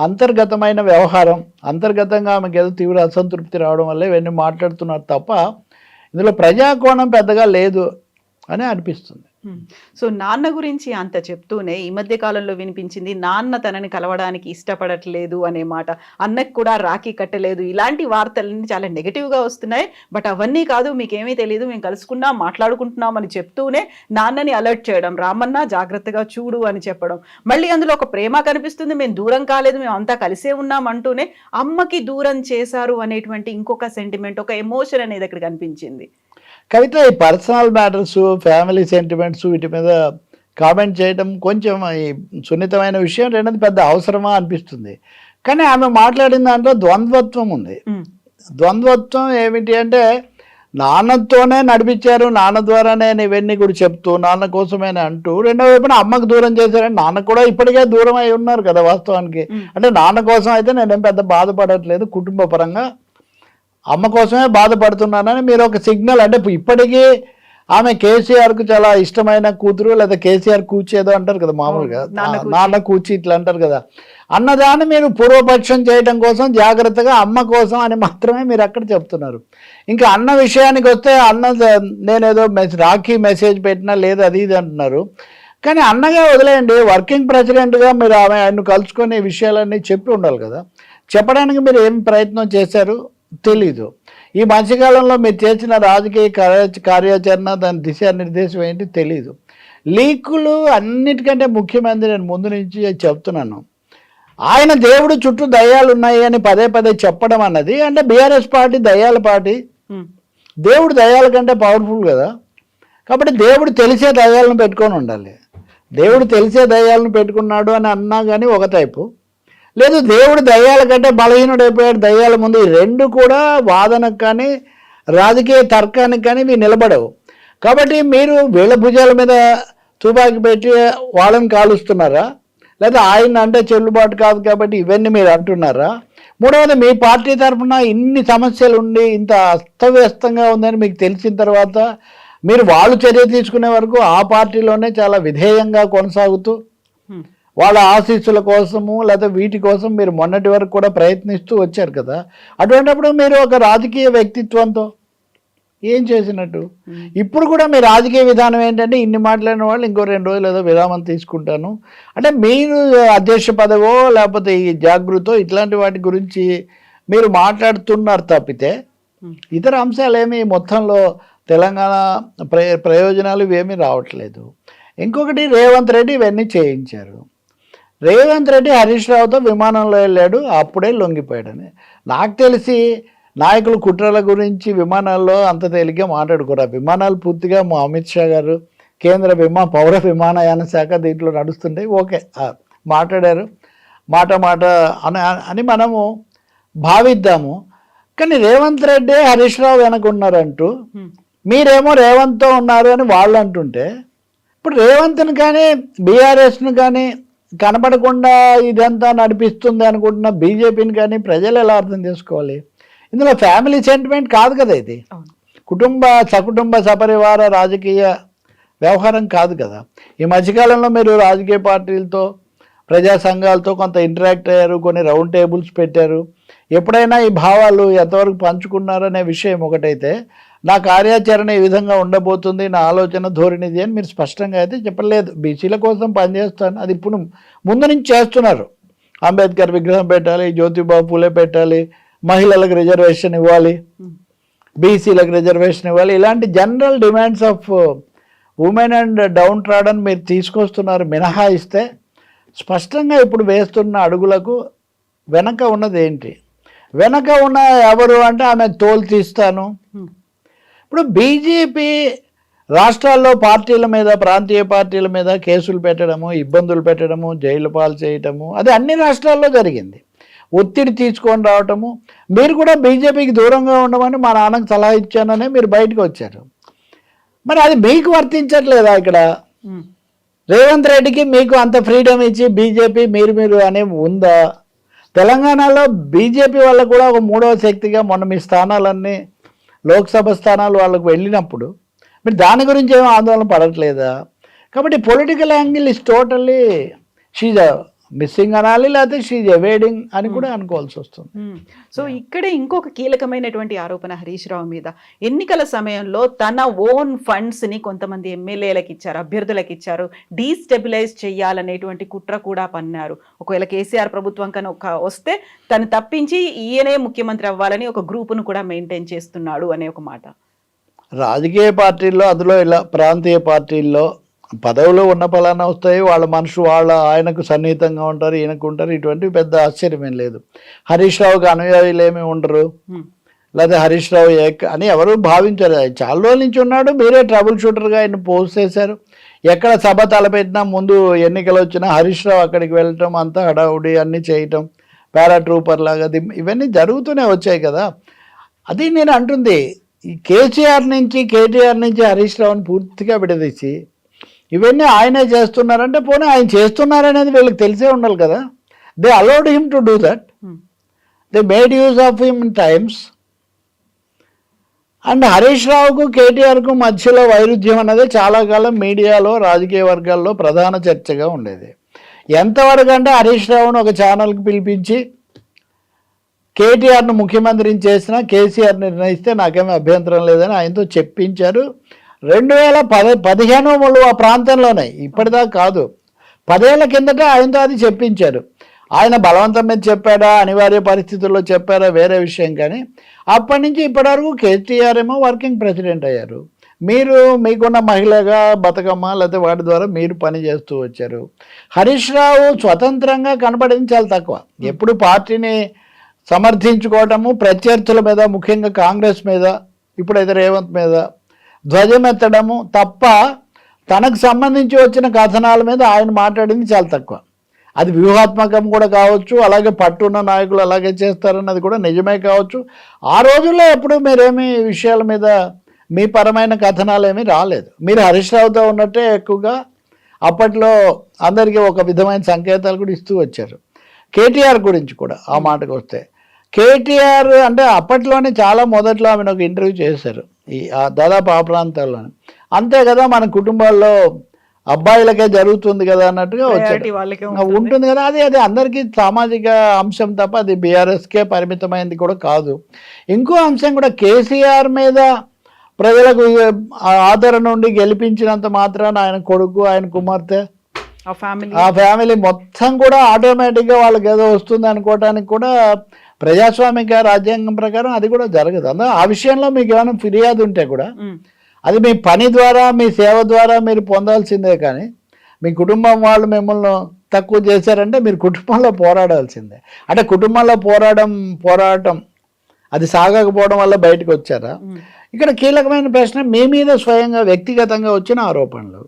అంతర్గతమైన వ్యవహారం. అంతర్గతంగా ఆమెకు ఏదో తీవ్ర అసంతృప్తి రావడం వల్ల ఇవన్నీ మాట్లాడుతున్నారు తప్ప ఇందులో ప్రజాకోణం పెద్దగా లేదు అని అనిపిస్తుంది. సో నాన్న గురించి అంత చెప్తూనే ఈ మధ్య కాలంలో వినిపించింది నాన్న తనని కలవడానికి ఇష్టపడట్లేదు అనే మాట, అన్నకు కూడా రాఖీ కట్టలేదు, ఇలాంటి వార్తలన్నీ చాలా నెగిటివ్గా వస్తున్నాయి. బట్ అవన్నీ కాదు, మీకేమీ తెలియదు, మేము కలుసుకున్నాం మాట్లాడుకుంటున్నాం అని చెప్తూనే నాన్నని అలర్ట్ చేయడం, రామన్న జాగ్రత్తగా చూడు అని చెప్పడం, మళ్ళీ అందులో ఒక ప్రేమ కనిపిస్తుంది, మేము దూరం కాలేదు మేము అంతా కలిసే ఉన్నాం అంటూనే అమ్మకి దూరం చేశారు అనేటువంటి ఇంకొక సెంటిమెంట్, ఒక ఎమోషన్ అనేది అక్కడ కనిపించింది. కవిత ఈ పర్సనల్ మ్యాటర్స్, ఫ్యామిలీ సెంటిమెంట్స్ వీటి మీద కామెంట్ చేయడం కొంచెం ఈ సున్నితమైన విషయం, రెండోది పెద్ద అవసరమా అనిపిస్తుంది. కానీ ఆమె మాట్లాడిన దాంట్లో ద్వంద్వత్వం ఉంది. ద్వంద్వత్వం ఏమిటి అంటే నాన్నతోనే నడిపించారు, నాన్న ద్వారానే ఇవన్నీ కూడా చెప్తూ నాన్న కోసమేనే అంటూ, రెండో వైపున అమ్మకు దూరం చేశారని నాన్న కూడా ఇప్పటికే దూరం అయి ఉన్నారు కదా వాస్తవానికి. అంటే నాన్న కోసం అయితే నేనేం పెద్ద బాధపడట్లేదు, కుటుంబ పరంగా అమ్మ కోసమే బాధపడుతున్నానని మీరు ఒక సిగ్నల్. అంటే ఇప్పటికీ ఆమె కేసీఆర్కు చాలా ఇష్టమైన కూతురు లేదా కేసీఆర్ కూర్చేదో అంటారు కదా మామూలుగా, నాన్న కూర్చి ఇట్లా అంటారు కదా, అన్నదాన్ని మీరు పూర్వపక్షం చేయడం కోసం జాగ్రత్తగా అమ్మ కోసం అని మాత్రమే మీరు అక్కడ చెప్తున్నారు. ఇంకా అన్న విషయానికి వస్తే అన్న నేనేదో రాఖీ మెసేజ్ పెట్టినా లేదు అది ఇది అంటున్నారు. కానీ అన్నగా వదిలేయండి, వర్కింగ్ ప్రెసిడెంట్గా మీరు ఆయన కలుసుకొని విషయాలన్నీ చెప్పి ఉండాలి కదా. చెప్పడానికి మీరు ఏం ప్రయత్నం చేశారు తెలీదు. ఈ మధ్యకాలంలో మీరు చేసిన రాజకీయ కార్యాచరణ దాని దిశానిర్దేశం ఏంటి తెలీదు. లీకులు అన్నిటికంటే ముఖ్యమైనది నేను ముందు నుంచి చెప్తున్నాను. ఆయన దేవుడు చుట్టూ దయ్యాలు ఉన్నాయి అని పదే పదే చెప్పడం అన్నది అంటే బీఆర్ఎస్ పార్టీ దయ్యాల పార్టీ. దేవుడు దయ్యాల కంటే పవర్ఫుల్ కదా. కాబట్టి దేవుడు తెలిసే దయ్యాలను పెట్టుకొని ఉండాలి. దేవుడు తెలిసే దయ్యాలను పెట్టుకున్నాడు అని అన్నా కానీ ఒక టైపు, లేదు దేవుడు దయ్యాల కంటే బలహీనుడైపోయాడు దయ్యాల ముందు, ఈ రెండు కూడా వాదనకు కానీ రాజకీయ తర్కానికి కానీ ఇవి నిలబడవు. కాబట్టి మీరు వీళ్ళ భుజాల మీద తుపాకీ పెట్టి వాళ్ళని కాలుస్తున్నారా, లేదా ఆయన అంటే చెల్లుబాటు కాదు కాబట్టి ఇవన్నీ మీరు అంటున్నారా? మూడవది, మీ పార్టీ తరఫున ఇన్ని సమస్యలు ఉండి ఇంత అస్తవ్యస్తంగా ఉందని మీకు తెలిసిన తర్వాత మీరు వాళ్ళు చర్య తీసుకునే వరకు ఆ పార్టీలోనే చాలా విధేయంగా కొనసాగుతూ వాళ్ళ ఆశీస్సుల కోసము లేదా వీటి కోసం మీరు మొన్నటి వరకు కూడా ప్రయత్నిస్తూ వచ్చారు కదా. అటువంటిప్పుడు మీరు ఒక రాజకీయ వ్యక్తిత్వంతో ఏం చేసినట్టు? ఇప్పుడు కూడా మీ రాజకీయ విధానం ఏంటంటే ఇన్ని మాట్లాడిన వాళ్ళు ఇంకో 2 రోజులు ఏదో విరామం తీసుకుంటాను అంటే, మీరు అధ్యక్ష పదవో లేకపోతే ఈ జాగృతో ఇట్లాంటి వాటి గురించి మీరు మాట్లాడుతున్నారు తప్పితే ఇతర అంశాలు ఏమి మొత్తంలో తెలంగాణ ప్రయోజనాలు ఇవేమీ రావట్లేదు. ఇంకొకటి, రేవంత్ రెడ్డి ఇవన్నీ చేయించారు. రేవంత్ రెడ్డి హరీష్ రావుతో విమానంలో వెళ్ళాడు, అప్పుడే లొంగిపోయాడని. నాకు తెలిసి నాయకులు కుట్రల గురించి విమానాల్లో అంత తేలిగ్గా మాట్లాడుకోరు. విమానాలు పూర్తిగా మా అమిత్ షా గారు కేంద్ర పౌర విమానయాన శాఖ దీంట్లో నడుస్తుంటే ఓకే మాట్లాడారు, మాట అని మనము భావిద్దాము. కానీ రేవంత్ రెడ్డి హరీష్ రావు వెనక ఉన్నారంటూ మీరేమో రేవంత్తో ఉన్నారు అని వాళ్ళు అంటుంటే, ఇప్పుడు రేవంత్ని కానీ బీఆర్ఎస్ను కానీ కనపడకుండా ఇదంతా నడిపిస్తుంది అనుకుంటున్న బీజేపీని కానీ ప్రజలు ఎలా అర్థం చేసుకోవాలి? ఇందులో ఫ్యామిలీ సెంటిమెంట్ కాదు కదా, ఇది సకుటుంబ సపరివార రాజకీయ వ్యవహారం కాదు కదా. ఈ మధ్యకాలంలో మీరు రాజకీయ పార్టీలతో ప్రజా సంఘాలతో కొంత ఇంటరాక్ట్ అయ్యారు, కొన్ని రౌండ్ టేబుల్స్ పెట్టారు. ఎప్పుడైనా ఈ భావాలు ఎంతవరకు పంచుకున్నారనే విషయం ఒకటైతే, నా కార్యాచరణ ఈ విధంగా ఉండబోతుంది, నా ఆలోచన ధోరణిది అని మీరు స్పష్టంగా అయితే చెప్పలేదు. బీసీల కోసం పనిచేస్తాను, అది ఇప్పుడు ముందు నుంచి చేస్తున్నారు. అంబేద్కర్ విగ్రహం పెట్టాలి, జ్యోతిబాబు పూలే పెట్టాలి, మహిళలకు రిజర్వేషన్ ఇవ్వాలి, బీసీలకు రిజర్వేషన్ ఇవ్వాలి, ఇలాంటి general demands of women and down trodden మీరు తీసుకొస్తున్నారు. మినహాయిస్తే స్పష్టంగా ఇప్పుడు వేస్తున్న అడుగులకు వెనక ఉన్నది ఏంటి? వెనక ఉన్న ఎవరు అంటే ఆమె తోలు తీస్తాను. ఇప్పుడు బీజేపీ రాష్ట్రాల్లో పార్టీల మీద, ప్రాంతీయ పార్టీల మీద కేసులు పెట్టడము, ఇబ్బందులు పెట్టడము, జైలు పాలు చేయటము, అది అన్ని రాష్ట్రాల్లో జరిగింది. ఒత్తిడి తీసుకొని రావటము, మీరు కూడా బీజేపీకి దూరంగా ఉండమని మా నాన్నకు సలహా ఇచ్చాననే మీరు బయటకు వచ్చారు. మరి అది మీకు వర్తించట్లేదా? ఇక్కడ రేవంత్ రెడ్డికి మీకు అంత ఫ్రీడమ్ ఇచ్చి బీజేపీ మీరు అనే ఉందా? తెలంగాణలో బీజేపీ వల్ల కూడా ఒక 3వ శక్తిగా మొన్న మీ స్థానాలన్నీ లోక్సభ స్థానాలు వాళ్ళకు వెళ్ళినప్పుడు మీరు దాని గురించి ఏమో ఆందోళన పడట్లేదా? కాబట్టి political angle is totally she's missing అనాలి, లేకపోతే షీజ్ అవాయిడింగ్ అని కూడా అనుకోవాల్సి వస్తుంది. సో ఇక్కడే ఇంకొక కీలకమైనటువంటి ఆరోపణ హరీష్ రావు మీద, ఎన్నికల సమయంలో తన ఓన్ ఫండ్స్ ని కొంతమంది ఎమ్మెల్యేలకు ఇచ్చారు, అభ్యర్థులకు ఇచ్చారు, డీస్టెబిలైజ్ చేయాలనేటువంటి కుట్ర కూడా పన్నారు. ఒకవేళ కేసీఆర్ ప్రభుత్వం కన్నా వస్తే తను తప్పించి ఈయనే ముఖ్యమంత్రి అవ్వాలని ఒక గ్రూపును కూడా మెయింటైన్ చేస్తున్నాడు అనే ఒక మాట. రాజకీయ పార్టీల్లో, అందులో ఇలా ప్రాంతీయ పార్టీల్లో పదవులు ఉన్న ఫలానా వస్తాయి, వాళ్ళ ఆయనకు సన్నిహితంగా ఉంటారు, ఈయనకు ఉంటారు, ఇటువంటి పెద్ద ఆశ్చర్యమేం లేదు. హరీష్ రావుకి అనుయాయులు ఏమి ఉండరు, లేదా హరీష్ రావు అని ఎవరు భావించారు. చాలా రోజుల నుంచి ఉన్నాడు, మీరే ట్రబుల్ షూటర్గా ఆయన పోస్ట్ చేశారు. ఎక్కడ సభ తలపెట్టినా ముందు ఎన్నికలు వచ్చినా హరీష్ రావు అక్కడికి వెళ్ళటం, అంతా హడావుడి అన్నీ చేయటం, పారాట్రూపర్ లాగా ఇవన్నీ జరుగుతూనే వచ్చాయి కదా. అది నేను అంటుంది, ఈ కేటీఆర్ నుంచి హరీష్ రావుని పూర్తిగా విడదీసి ఇవన్నీ ఆయనే చేస్తున్నారంటే, పోనీ ఆయన చేస్తున్నారనేది వీళ్ళకి తెలిసే ఉండాలి కదా. They allowed him to do that, they made use of him in times. And Harish రావుకు కేటీఆర్కు మధ్యలో వైరుధ్యం అనేది చాలా కాలం మీడియాలో, రాజకీయ వర్గాల్లో ప్రధాన చర్చగా ఉండేది. ఎంతవరకు అంటే హరీష్ రావును ఒక ఛానల్కి పిలిపించి కేటీఆర్ను ముఖ్యమంత్రిని చేసినా కేసీఆర్ నిర్ణయిస్తే నాకేమీ అభ్యంతరం లేదని ఆయనతో చెప్పించారు. 2015 ఆ ప్రాంతంలోనే, ఇప్పటిదాకా కాదు, 10 ఏళ్ల కిందట ఆయనతో అది చెప్పించారు. ఆయన బలవంతం మీద చెప్పాడా, అనివార్య పరిస్థితుల్లో చెప్పారా వేరే విషయం. కానీ అప్పటి నుంచి ఇప్పటివరకు కేటీఆర్ ఏమో వర్కింగ్ ప్రెసిడెంట్ అయ్యారు, మీరు మీకున్న మహిళగా బతుకమ్మ లేకపోతే వాటి ద్వారా మీరు పని చేస్తూ వచ్చారు. హరీష్ రావు స్వతంత్రంగా కనపడింది చాలా తక్కువ. ఎప్పుడు పార్టీని సమర్థించుకోవటము, ప్రత్యర్థుల మీద, ముఖ్యంగా కాంగ్రెస్ మీద, ఇప్పుడైతే రేవంత్ మీద ధ్వజమెత్తడము తప్ప తనకు సంబంధించి వచ్చిన కథనాల మీద ఆయన మాట్లాడింది చాలా తక్కువ. అది వ్యూహాత్మకం కూడా కావచ్చు, అలాగే పట్టున్న నాయకులు అలాగే చేస్తారన్నది కూడా నిజమే కావచ్చు. ఆ రోజుల్లో ఎప్పుడు మీరేమి విషయాల మీద మీ పరమైన కథనాలు ఏమీ రాలేదు. మీరు హరీష్ రావుతో ఉన్నట్టే ఎక్కువగా అప్పట్లో అందరికీ ఒక విధమైన సంకేతాలు కూడా ఇస్తూ వచ్చారు. కేటీఆర్ గురించి కూడా ఆ మాటకు వస్తే, కేటీఆర్ అంటే అప్పట్లోనే చాలా మొదట్లో ఆమెను ఒక ఇంటర్వ్యూ చేశారు దాదాపు ఆ ప్రాంతాల్లోనే. అంతే కదా, మన కుటుంబాల్లో అబ్బాయిలకే జరుగుతుంది కదా అన్నట్టుగా వచ్చారు, ఉంటుంది కదా. అది అందరికీ సామాజిక అంశం తప్ప అది బీఆర్ఎస్కే పరిమితమైంది కూడా కాదు. ఇంకో అంశం కూడా, కేసీఆర్ మీద ప్రజలకు ఆదరణ నుండి గెలిపించినంత మాత్రాన ఆయన కొడుకు, ఆయన కుమార్తె, ఆ ఫ్యామిలీ మొత్తం కూడా ఆటోమేటిక్గా వాళ్ళకి ఏదో వస్తుంది అనుకోవటానికి కూడా ప్రజాస్వామిక రాజ్యాంగం ప్రకారం అది కూడా జరగదు. అందులో ఆ విషయంలో మీకు ఏమైనా ఫిర్యాదు ఉంటే కూడా అది మీ పని ద్వారా, మీ సేవ ద్వారా మీరు పొందాల్సిందే. కానీ మీ కుటుంబం వాళ్ళు మిమ్మల్ని తక్కువ చేశారంటే మీరు కుటుంబంలో పోరాడాల్సిందే. అంటే కుటుంబంలో పోరాటం అది సాగకపోవడం వల్ల బయటకు వచ్చారా? ఇక్కడ కీలకమైన ప్రశ్న, మీ మీద స్వయంగా వ్యక్తిగతంగా వచ్చిన ఆరోపణలు.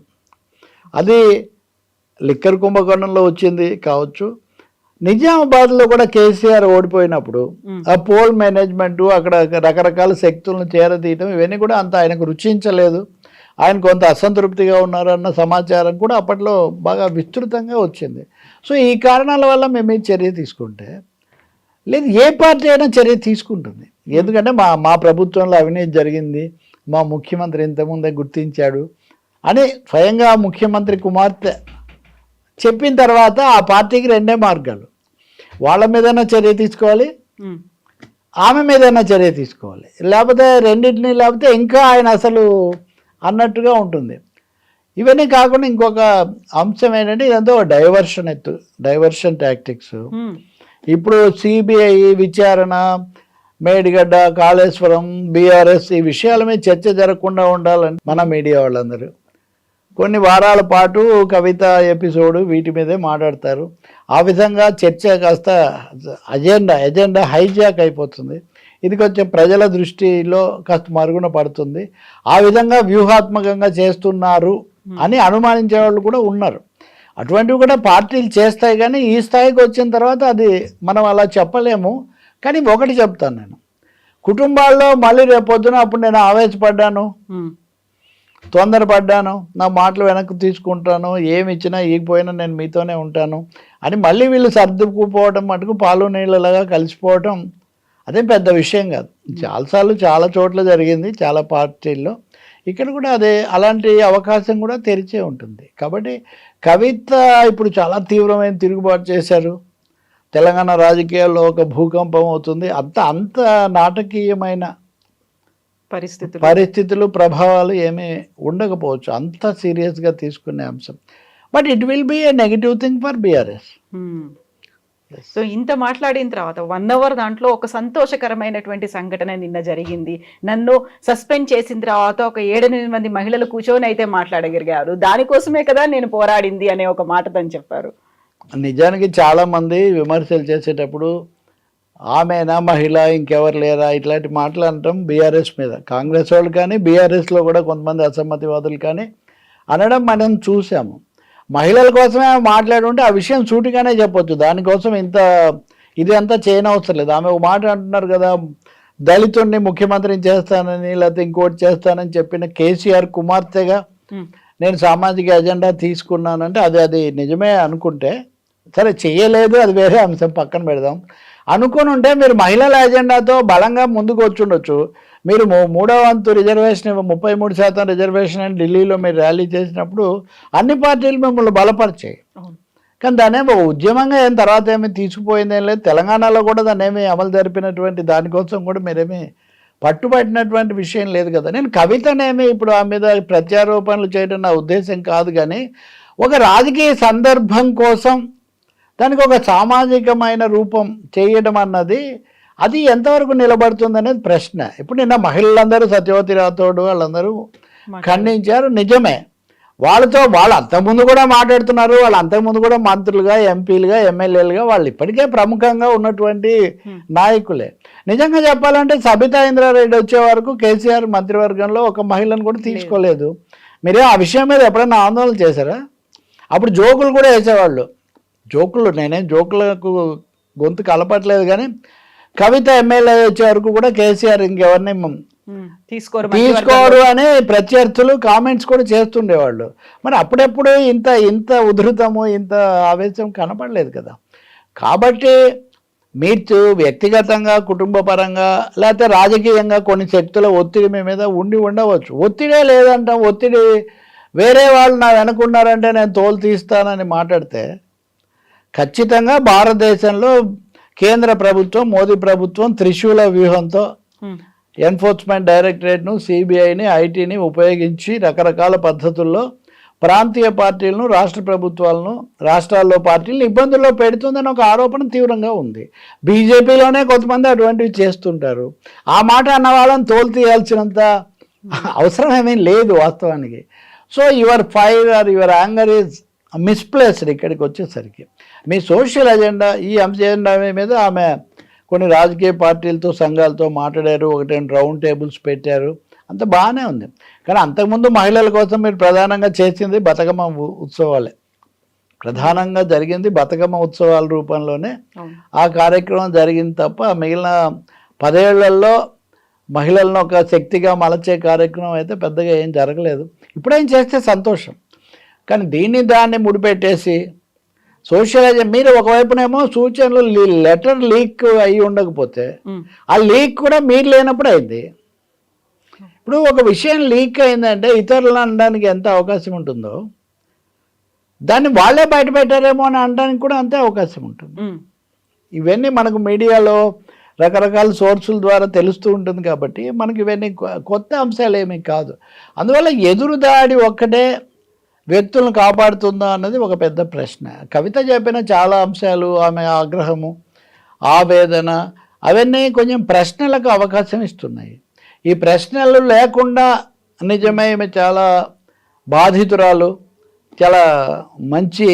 అది లిక్కర్ కుంభకోణంలో వచ్చింది కావచ్చు, నిజామాబాద్లో కూడా కేసీఆర్ ఓడిపోయినప్పుడు ఆ పోల్ మేనేజ్మెంటు, అక్కడ రకరకాల శక్తులను చేరతీయటం, ఇవన్నీ కూడా అంత ఆయనకు రుచించలేదు, ఆయన కొంత అసంతృప్తిగా ఉన్నారన్న సమాచారం కూడా అప్పట్లో బాగా విస్తృతంగా వచ్చింది. సో ఈ కారణాల వల్ల మేము ఈ చర్య తీసుకుంటే, లేదు ఏ పార్టీ అయినా చర్య తీసుకుంటుంది. ఎందుకంటే మా ప్రభుత్వంలో అవినీతి జరిగింది, మా ముఖ్యమంత్రి ఇంతకుముందే గుర్తించాడు అని స్వయంగా ముఖ్యమంత్రి కుమార్తె చెప్పిన తర్వాత ఆ పార్టీకి రెండే మార్గాలు, వాళ్ళ మీదైనా చర్య తీసుకోవాలి, ఆమె మీదైనా చర్య తీసుకోవాలి, లేకపోతే రెండింటినీ, లేకపోతే ఇంకా ఆయన అసలు అన్నట్టుగా ఉంటుంది. ఇవన్నీ కాకుండా ఇంకొక అంశం ఏంటంటే, ఇదంతా డైవర్షన్ టాక్టిక్స్. ఇప్పుడు సిబిఐ విచారణ, మేడిగడ్డ, కాళేశ్వరం, బీఆర్ఎస్ ఈ విషయాల మీద చర్చ జరగకుండా ఉండాలని మన మీడియా వాళ్ళందరూ కొన్ని వారాల పాటు కవిత ఎపిసోడు వీటి మీదే మాట్లాడతారు. ఆ విధంగా చర్చ కాస్త ఎజెండా హైజాక్ అయిపోతుంది. ఇది కొంచెం ప్రజల దృష్టిలో కాస్త మరుగున పడుతుంది. ఆ విధంగా వ్యూహాత్మకంగా చేస్తున్నారు అని అనుమానించే వాళ్ళు కూడా ఉన్నారు. అటువంటివి కూడా పార్టీలు చేస్తాయి, కానీ ఈ స్థాయికి వచ్చిన తర్వాత అది మనం అలా చెప్పలేము. కానీ ఒకటి చెప్తాను, నేను కుటుంబాల్లో మళ్ళీ రేపొద్దున అప్పుడు నేను ఆవేశపడ్డాను, తొందరపడ్డాను, నా మాటలు వెనక్కి తీసుకుంటాను, ఏమి ఇచ్చినా ఈగిపోయినా నేను మీతోనే ఉంటాను అని మళ్ళీ వీళ్ళు సర్దుకుపోవడం, మటుకు పాలు నీళ్ళలాగా కలిసిపోవటం అదేం పెద్ద విషయం కాదు. చాలాసార్లు చాలా చోట్ల జరిగింది, చాలా పార్టీల్లో. ఇక్కడ కూడా అలాంటి అవకాశం కూడా తెరిచే ఉంటుంది. కాబట్టి కవిత ఇప్పుడు చాలా తీవ్రమైన తిరుగుబాటు చేశారు. తెలంగాణ రాజకీయాల్లో ఒక భూకంపం అవుతుంది. అంత నాటకీయమైన పరిస్థితులు, ప్రభావాలు ఏమీ ఉండకపోవచ్చు, అంత సీరియస్గా తీసుకునే అంశం. But it will be A negative thing for BRS. So ఇంత మాట్లాడిన తర్వాత 1 hour దాంట్లో ఒక సంతోషకరమైనటువంటి సంఘటన నిన్న జరిగింది. నన్ను సస్పెండ్ చేసిన తర్వాత ఒక 7-8 మంది మహిళలు కూర్చొని అయితే మాట్లాడగలిగారు. దానికోసమే కదా నేను పోరాడింది అనే ఒక మాట తను చెప్పారు. నిజానికి చాలామంది విమర్శలు చేసేటప్పుడు ఆమెనా మహిళ, ఇంకెవరు లేరా, ఇట్లాంటి మాటలు అనటం బీఆర్ఎస్ మీద, కాంగ్రెస్ వాళ్ళు కానీ బీఆర్ఎస్లో కూడా కొంతమంది అసమ్మతివాదులు కానీ అనడం మనం చూసాము. మహిళల కోసమే మాట్లాడుంటే ఆ విషయం సూటిగానే చెప్పొచ్చు, దానికోసం ఇది అంతా చేయనవసరం లేదు. ఆమె ఒక మాట అంటున్నారు కదా, దళితుడిని ముఖ్యమంత్రిని చేస్తానని లేకపోతే ఇంకోటి చేస్తానని చెప్పిన కేసీఆర్ కుమార్తెగా నేను సామాజిక ఎజెండా తీసుకున్నానంటే అది నిజమే అనుకుంటే సరే, చేయలేదు, అది వేరే అంశం, పక్కన పెడదాం. అనుకుని ఉంటే మీరు మహిళల ఎజెండాతో బలంగా ముందుకు వచ్చుండొచ్చు. మీరు 3వ వంతు రిజర్వేషన్ 33% రిజర్వేషన్ అని ఢిల్లీలో మీరు ర్యాలీ చేసినప్పుడు అన్ని పార్టీలు మిమ్మల్ని బలపరిచాయి. కానీ దాన్నేమో ఉద్యమంగా తర్వాత ఏమీ తీసుకుపోయిందేం లేదు. తెలంగాణలో కూడా దాన్ని ఏమీ అమలు జరిపినటువంటి దానికోసం కూడా మీరేమీ పట్టుబట్టినటువంటి విషయం లేదు కదా. నేను కవితనేమి ఇప్పుడు ఆ మీద ప్రత్యారోపణలు చేయడం నా ఉద్దేశం కాదు, కానీ ఒక రాజకీయ సందర్భం కోసం దానికి ఒక సామాజికమైన రూపం చేయడం అన్నది అది ఎంతవరకు నిలబడుతుంది అనేది ప్రశ్న. ఇప్పుడు నిన్న మహిళలందరూ సత్యవతి రాథోడ్ వాళ్ళందరూ ఖండించారు, నిజమే. వాళ్ళు అంతకుముందు కూడా మాట్లాడుతున్నారు, వాళ్ళు అంతకుముందు కూడా మంత్రులుగా, ఎంపీలుగా, ఎమ్మెల్యేలుగా వాళ్ళు ఇప్పటికే ప్రముఖంగా ఉన్నటువంటి నాయకులే. నిజంగా చెప్పాలంటే సబితా ఇంద్రారెడ్డి వచ్చే వరకు కేసీఆర్ మంత్రివర్గంలో ఒక మహిళను కూడా తీసుకోలేదు. మీరే ఆ విషయం మీద ఎప్పుడైనా ఆందోళన చేశారా? అప్పుడు జోకులు కూడా వేసేవాళ్ళు. నేనేం జోకులకు గొంతు కలపట్లేదు, కానీ కవిత ఎమ్మెల్యే వచ్చే వరకు కూడా కేసీఆర్ ఇంకెవరిని తీసుకోరు అని ప్రత్యర్థులు కామెంట్స్ కూడా చేస్తుండేవాళ్ళు. మరి అప్పుడెప్పుడు ఇంత ఉధృతము ఇంత ఆవేశం కనపడలేదు కదా. కాబట్టి మీరు వ్యక్తిగతంగా కుటుంబ పరంగా లేకపోతే రాజకీయంగా కొన్ని శక్తుల ఒత్తిడి మీ మీద ఉండవచ్చు. ఒత్తిడే లేదంటాం. ఒత్తిడి వేరే వాళ్ళు నా వెనుకున్నారంటే నేను తోలు తీస్తానని మాట్లాడితే ఖచ్చితంగా భారతదేశంలో కేంద్ర ప్రభుత్వం మోదీ ప్రభుత్వం త్రిశూల వ్యూహంతో ఎన్ఫోర్స్మెంట్ డైరెక్టరేట్ను సిబిఐని ఐటీని ఉపయోగించి రకరకాల పద్ధతుల్లో ప్రాంతీయ పార్టీలను రాష్ట్ర ప్రభుత్వాలను రాష్ట్రాల్లో పార్టీలను ఇబ్బందుల్లో పెడుతుందని ఒక ఆరోపణ తీవ్రంగా ఉంది. బీజేపీలోనే కొంతమంది అటువంటివి చేస్తుంటారు. ఆ మాట అన్న వాళ్ళని తోలు తీయాల్సినంత అవసరం ఏమీ లేదు వాస్తవానికి. So your fire are your anger is misplaced. ఇక్కడికి వచ్చేసరికి మీ సోషల్ అజెండా ఈ అజెండా మీద ఆమె కొన్ని రాజకీయ పార్టీలతో సంఘాలతో మాట్లాడారు, 1-2 రౌండ్ టేబుల్స్ పెట్టారు, అంత బాగానే ఉంది. కానీ అంతకుముందు మహిళల కోసం మీరు ప్రధానంగా చేసింది బతుకమ్మ ఉత్సవాలే. ప్రధానంగా జరిగింది బతుకమ్మ ఉత్సవాల రూపంలోనే ఆ కార్యక్రమం జరిగింది తప్ప మిగిలిన 10 ఏళ్లలో మహిళలను ఒక శక్తిగా మలచే కార్యక్రమం అయితే పెద్దగా ఏం జరగలేదు. ఇప్పుడేం చేస్తే సంతోషం. కానీ దాన్ని ముడిపెట్టేసి సోషల్ మీరు ఒకవైపునేమో సూచనలు లెటర్ లీక్ అయ్యి ఉండకపోతే ఆ లీక్ కూడా మీరు లేనప్పుడు అయింది. ఇప్పుడు ఒక విషయం లీక్ అయిందంటే ఇతరులను అనడానికి ఎంత అవకాశం ఉంటుందో దాన్ని వాళ్ళే బయట పెట్టారేమో అని అనడానికి కూడా అంతే అవకాశం ఉంటుంది. ఇవన్నీ మనకు మీడియాలో రకరకాల సోర్సుల ద్వారా తెలుస్తూ ఉంటుంది కాబట్టి మనకి ఇవన్నీ కొత్త అంశాలు ఏమీ కాదు. అందువల్ల ఎదురుదాడి ఒక్కటే వ్యక్తులను కాపాడుతుందా అన్నది ఒక పెద్ద ప్రశ్న. కవిత చెప్పిన చాలా అంశాలు, ఆమె ఆగ్రహము, ఆవేదన, అవన్నీ కొంచెం ప్రశ్నలకు అవకాశం ఇస్తున్నాయి. ఈ ప్రశ్నలు లేకుండా నిజమే ఈమె చాలా బాధితురాలు, చాలా మంచి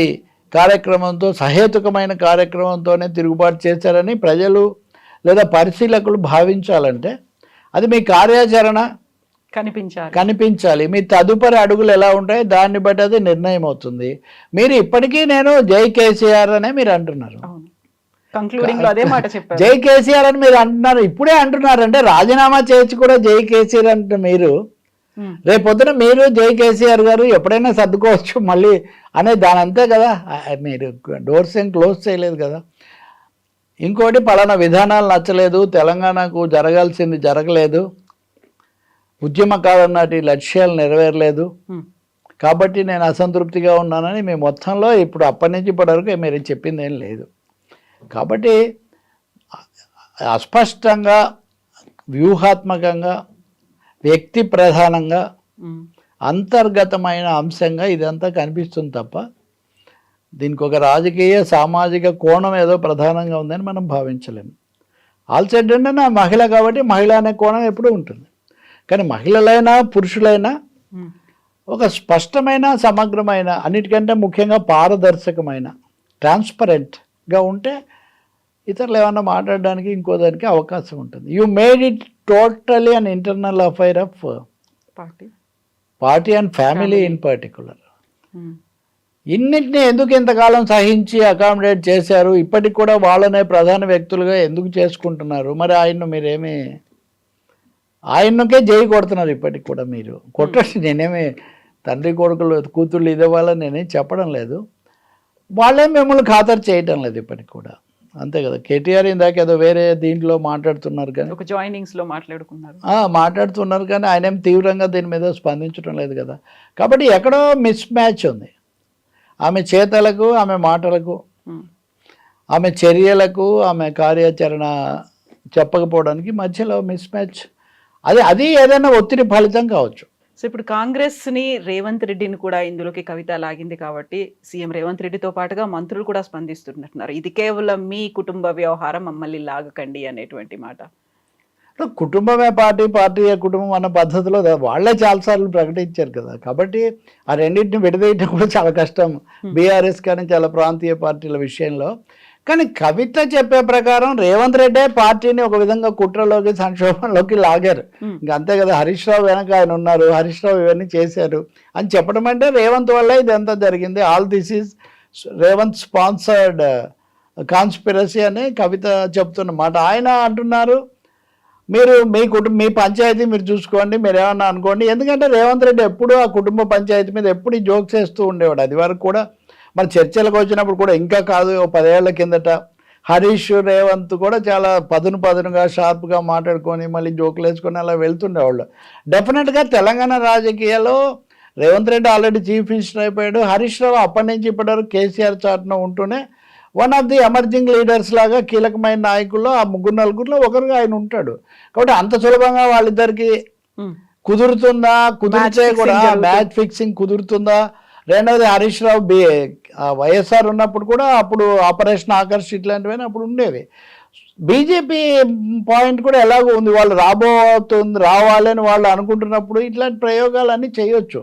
కార్యక్రమంతో సహేతుకమైన కార్యక్రమంతోనే తిరుగుబాటు చేశారని ప్రజలు లేదా పరిశీలకులు భావించాలంటే అది మీ కార్యాచరణ కనిపించాలి. మీ తదుపరి అడుగులు ఎలా ఉంటాయో దాన్ని బట్టి అది నిర్ణయం అవుతుంది. మీరు ఇప్పటికీ నేను జై కేసీఆర్ అనే మీరు అంటున్నారు, జై కేసీఆర్ అని మీరు అంటున్నారు, ఇప్పుడే అంటున్నారు. అంటే రాజీనామా చేసి కూడా జై కేసీఆర్ అంటే మీరు రేపొద్దున మీరు జై కేసీఆర్ గారు ఎప్పుడైనా సర్దుకోవచ్చు మళ్ళీ అనే దాని అంతే కదా. మీరు డోర్స్ ఏం క్లోజ్ చేయలేదు కదా. ఇంకోటి పలానా విధానాలు నచ్చలేదు, తెలంగాణకు జరగాల్సింది జరగలేదు, ఉద్యమకాలం నాటి లక్ష్యాలు నెరవేరలేదు కాబట్టి నేను అసంతృప్తిగా ఉన్నానని మీ మొత్తంలో ఇప్పుడు అప్పటి నుంచి ఇప్పటి వరకు మీరు చెప్పింది ఏం లేదు. కాబట్టి అస్పష్టంగా వ్యూహాత్మకంగా వ్యక్తి ప్రధానంగా అంతర్గతమైన అంశంగా ఇదంతా కనిపిస్తుంది తప్ప దీనికి ఒక రాజకీయ సామాజిక కోణం ఏదో ప్రధానంగా ఉందని మనం భావించలేము. ఆల్సైడ్ అంటే నా మహిళ కాబట్టి మహిళ అనే కోణం ఎప్పుడూ ఉంటుంది. కానీ మహిళలైనా పురుషులైనా ఒక స్పష్టమైన సమగ్రమైన అన్నిటికంటే ముఖ్యంగా పారదర్శకమైన ట్రాన్స్పరెంట్గా ఉంటే ఇతరులు ఏమన్నా మాట్లాడడానికి ఇంకో దానికి అవకాశం ఉంటుంది. You made it totally an internal affair of party and family in particular. ఇన్నిటిని ఎందుకు ఇంతకాలం సహించి అకామిడేట్ చేశారు, ఇప్పటికి కూడా వాళ్ళనే ప్రధాన వ్యక్తులుగా ఎందుకు చేసుకుంటున్నారు? మరి మీరేమి ఆయనకే జై కొడుతున్నారు ఇప్పటికి కూడా. మీరు కొట్టండి, నేనేమి తండ్రి కొడుకులు కూతుళ్ళు ఇదే వాళ్ళని నేనేం చెప్పడం లేదు, వాళ్ళే మిమ్మల్ని ఖాతరు చేయటం లేదు ఇప్పటికి కూడా, అంతే కదా. కేటీఆర్ ఇందాక ఏదో వేరే దీంట్లో మాట్లాడుతున్నారు కానీ ఒక జాయినింగ్స్లో మాట్లాడుతున్నారు కానీ ఆయన ఏం తీవ్రంగా దీని మీద స్పందించడం లేదు కదా. కాబట్టి ఎక్కడో మిస్ మ్యాచ్ ఉంది. ఆమె చేతలకు, ఆమె మాటలకు, ఆమె చర్యలకు, ఆమె కార్యాచరణ చెప్పకపోవడానికి మధ్యలో మిస్ మ్యాచ్. అది ఏదైనా ఒత్తిడి ఫలితం కావచ్చు. సో ఇప్పుడు కాంగ్రెస్ని రేవంత్ రెడ్డిని కూడా ఇందులోకి కవిత లాగింది కాబట్టి సీఎం రేవంత్ రెడ్డితో పాటుగా మంత్రులు కూడా స్పందిస్తున్నట్టున్నారు. ఇది కేవలం మీ కుటుంబ వ్యవహారం, మమ్మల్ని లాగకండి అనేటువంటి మాట. కుటుంబమే పార్టీ కుటుంబం అన్న పద్ధతిలో వాళ్ళే చాలాసార్లు ప్రకటించారు కదా. కాబట్టి ఆ రెండింటిని విడదీయటం కూడా చాలా కష్టం బీఆర్ఎస్ కానీ చాలా ప్రాంతీయ పార్టీల విషయంలో. కానీ కవిత చెప్పే ప్రకారం రేవంత్ రెడ్డే పార్టీని ఒక విధంగా కుట్రలోకి సంక్షోభంలోకి లాగారు. ఇంకా అంతే కదా, హరీష్ రావు వెనక ఆయన ఉన్నారు, హరీష్ రావు ఇవన్నీ చేశారు అని చెప్పడం అంటే రేవంత్ వల్ల ఇదంతా జరిగింది. All this is Revanth sponsored conspiracy అని కవిత చెప్తున్నమాట. ఆయన అంటున్నారు మీరు మీ పంచాయతీ మీరు చూసుకోండి, మీరు ఏమన్నా అనుకోండి. ఎందుకంటే రేవంత్ రెడ్డి ఎప్పుడు ఆ కుటుంబ పంచాయతీ మీద ఎప్పుడు జోక్స్ వేస్తూ ఉండేవాడు. అది వరకు కూడా మన చర్చలకు వచ్చినప్పుడు కూడా, ఇంకా కాదు 10 ఏళ్ల కిందట హరీష్ రేవంత్ కూడా చాలా పదునుగా షార్ప్గా మాట్లాడుకొని మళ్ళీ జోకులు వేసుకొని అలా వెళ్తుండేవాళ్ళు. డెఫినెట్గా తెలంగాణ రాజకీయాల్లో Revanth Reddy already chief minister అయిపోయాడు. హరీష్ రావు అప్పటి నుంచి ఇప్పటివరకు కేసీఆర్ చాటున ఉంటూనే one of the emerging leaders లాగా, కీలకమైన నాయకుల్లో ఆ 3-4 ఒకరుగా ఆయన ఉంటాడు. కాబట్టి అంత సులభంగా వాళ్ళిద్దరికి కుదురుతుందా, కుదిరితే కూడా మ్యాచ్ ఫిక్సింగ్ కుదురుతుందా? రెండవది హరీష్ రావు వైఎస్ఆర్ ఉన్నప్పుడు కూడా అప్పుడు ఆపరేషన్ ఆకర్ష్ ఇట్లాంటివన్నీ అప్పుడు ఉండేవి. బీజేపీ పాయింట్ కూడా ఎలాగో ఉంది, వాళ్ళు రావాలని వాళ్ళు అనుకుంటున్నప్పుడు ఇట్లాంటి ప్రయోగాలన్నీ చేయొచ్చు.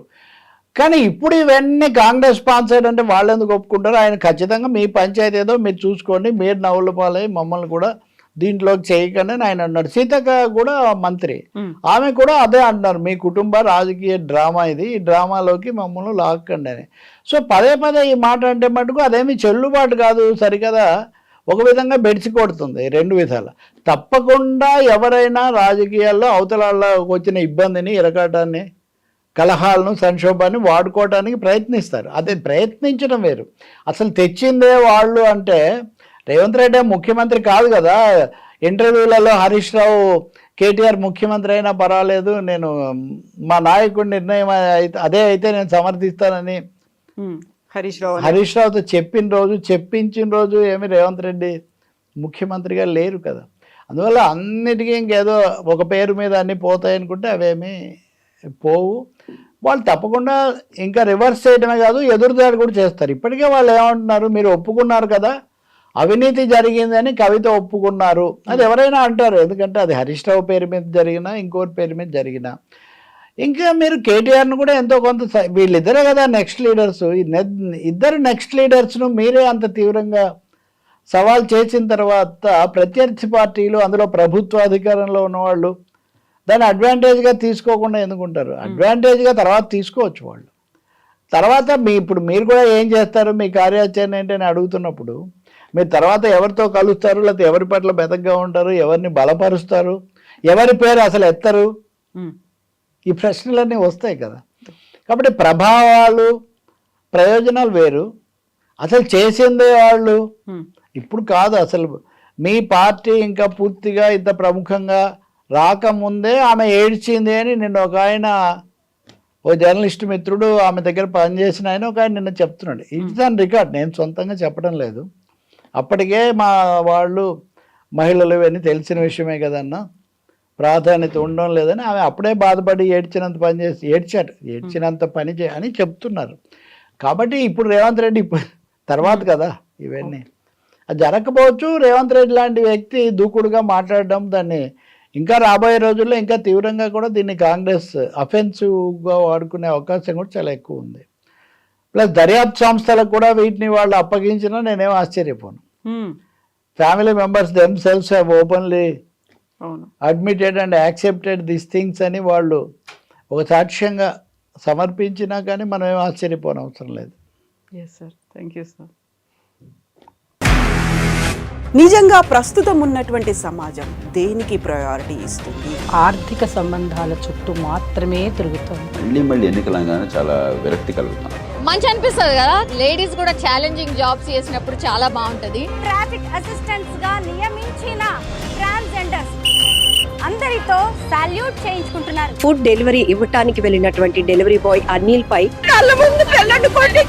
కానీ ఇప్పుడు ఇవన్నీ కాంగ్రెస్ స్పాన్సర్డ్ అంటే వాళ్ళు ఎందుకు ఒప్పుకుంటారు? ఆయన ఖచ్చితంగా మీ పంచాయతీ ఏదో మీరు చూసుకోండి, మీరు నవ్వుల పాలై మమ్మల్ని కూడా దీంట్లోకి చేయకండి అని ఆయన అన్నాడు. సీతక్క కూడా మంత్రి, ఆమె కూడా అదే అంటున్నారు, మీ కుటుంబ రాజకీయ డ్రామా ఇది, ఈ డ్రామాలోకి మమ్మల్ని లాక్కండి అని. సో పదే ఈ మాట అంటే మటుకు అదేమి చెల్లుబాటు కాదు, సరికదా ఒక విధంగా బెడిసి కొడుతుంది 2 విధాల. తప్పకుండా ఎవరైనా రాజకీయాల్లో అవతల వచ్చిన ఇబ్బందిని, ఇరకాటాన్ని, కలహాలను, సంక్షోభాన్ని వాడుకోవడానికి ప్రయత్నిస్తారు. అదే ప్రయత్నించడం వేరు, అసలు తెచ్చిందే వాళ్ళు. అంటే రేవంత్ రెడ్డి ముఖ్యమంత్రి కాదు కదా. ఇంటర్వ్యూలలో హరీష్ రావు కేటీఆర్ ముఖ్యమంత్రి అయినా పర్వాలేదు, నేను మా నాయకుడి నిర్ణయం అదే అయితే నేను సమర్థిస్తానని హరీష్ రావుతో చెప్పించిన రోజు ఏమి రేవంత్ రెడ్డి ముఖ్యమంత్రిగా లేరు కదా. అందువల్ల అన్నిటికీ ఇంకేదో ఒక పేరు మీద అన్నీ పోతాయనుకుంటే అవేమీ పోవు. వాళ్ళు తప్పకుండా ఇంకా రివర్స్ చేయడమే కాదు, ఎదురుదాడి కూడా చేస్తారు. ఇప్పటికే వాళ్ళు ఏమంటున్నారు, మీరు ఒప్పుకున్నారు కదా అవినీతి జరిగిందని, కవిత ఒప్పుకున్నారు, అది ఎవరైనా అంటారు. ఎందుకంటే అది హరీష్ రావు పేరు మీద జరిగినా ఇంకోరి పేరు మీద జరిగినా. ఇంకా మీరు కేటీఆర్ను కూడా ఎంతో కొంత, వీళ్ళిద్దరే కదా నెక్స్ట్ లీడర్స్, ఇద్దరు నెక్స్ట్ లీడర్స్ను మీరే అంత తీవ్రంగా సవాల్ చేసిన తర్వాత ప్రత్యర్థి పార్టీలు, అందులో ప్రభుత్వ అధికారంలో ఉన్నవాళ్ళు దాన్ని అడ్వాంటేజ్గా తీసుకోకుండా ఎందుకుంటారు? అడ్వాంటేజ్గా తర్వాత తీసుకోవచ్చు వాళ్ళు. తర్వాత ఇప్పుడు మీరు కూడా ఏం చేస్తారు, మీ కార్యాచరణ ఏంటని అడుగుతున్నప్పుడు మీరు తర్వాత ఎవరితో కలుస్తారు, లేకపోతే ఎవరి పట్ల బెతకగా ఉంటారు, ఎవరిని బలపరుస్తారు, ఎవరి పేరు అసలు ఎత్తరు, ఈ ప్రశ్నలన్నీ వస్తాయి కదా. కాబట్టి ప్రభావాలు, ప్రయోజనాలు వేరు. అసలు చేసిందే వాళ్ళు ఇప్పుడు కాదు. అసలు మీ పార్టీ ఇంకా పూర్తిగా ఇంత ప్రముఖంగా రాకముందే ఆమె ఏడ్చింది అని నిన్న ఒక ఆయన, ఓ జర్నలిస్ట్ మిత్రుడు ఆమె దగ్గర పనిచేసిన ఆయన ఒక ఆయన నిన్న చెప్తున్నాడు. ఇట్స్ ఆన్ రికార్డ్, నేను సొంతంగా చెప్పడం లేదు. అప్పటికే మా వాళ్ళు మహిళలు ఇవన్నీ తెలిసిన విషయమే కదన్నా, ప్రాధాన్యత ఉండడం లేదని ఆమె అప్పుడే బాధపడి ఏడ్చినంత పని అని చెప్తున్నారు. కాబట్టి ఇప్పుడు రేవంత్ రెడ్డి తర్వాత కదా ఇవన్నీ, అది జరగకపోవచ్చు. రేవంత్ రెడ్డి లాంటి వ్యక్తి దూకుడుగా మాట్లాడడం, దాన్ని ఇంకా రాబోయే రోజుల్లో ఇంకా తీవ్రంగా కూడా దీన్ని కాంగ్రెస్ అఫెన్సివ్గా వాడుకునే అవకాశం కూడా చాలా ఎక్కువ ఉంది. ప్లస్ దర్యాప్తు సంస్థలకు కూడా వీటిని వాళ్ళు అప్పగించినా నేనేం ఆశ్చర్యపోను. Family members themselves have openly admitted and accepted this things అని వాళ్ళు ఒక సాక్ష్యంగా సమర్పించినా కానీ మనం ఏం ఆశ్చర్యపోని అవసరం లేదు. Yes sir, thank you sir. నిజంగా ప్రస్తుతం ఉన్నటువంటి సమాజం దేనికి ప్రయారిటీ ఇస్తుంది? ఆర్థిక సంబంధాల చుట్టూ మాత్రమే తిరుగుతుంది. మళ్ళీ ఎన్నికలంగానే చాలా విరక్తి కలుగుతాం. మంచి అనిపిస్తుంది కదా, లేడీస్ కూడా ఛాలెంజింగ్ జాబ్స్ చేసినప్పుడు చాలా బాగుంటది. ట్రాఫిక్ అసిస్టెంట్స్ గా నియమించిన ట్రాన్స్జెండర్స్ అందరితో సాల్యూట్ చేయించుకుంటున్నారు. ఫుడ్ డెలివరీ ఇవ్వటానికి వెళ్ళినటువంటి డెలివరీ బాయ్ అనిల్ పై కళ్ళ ముందు పెళ్ళండుకోండి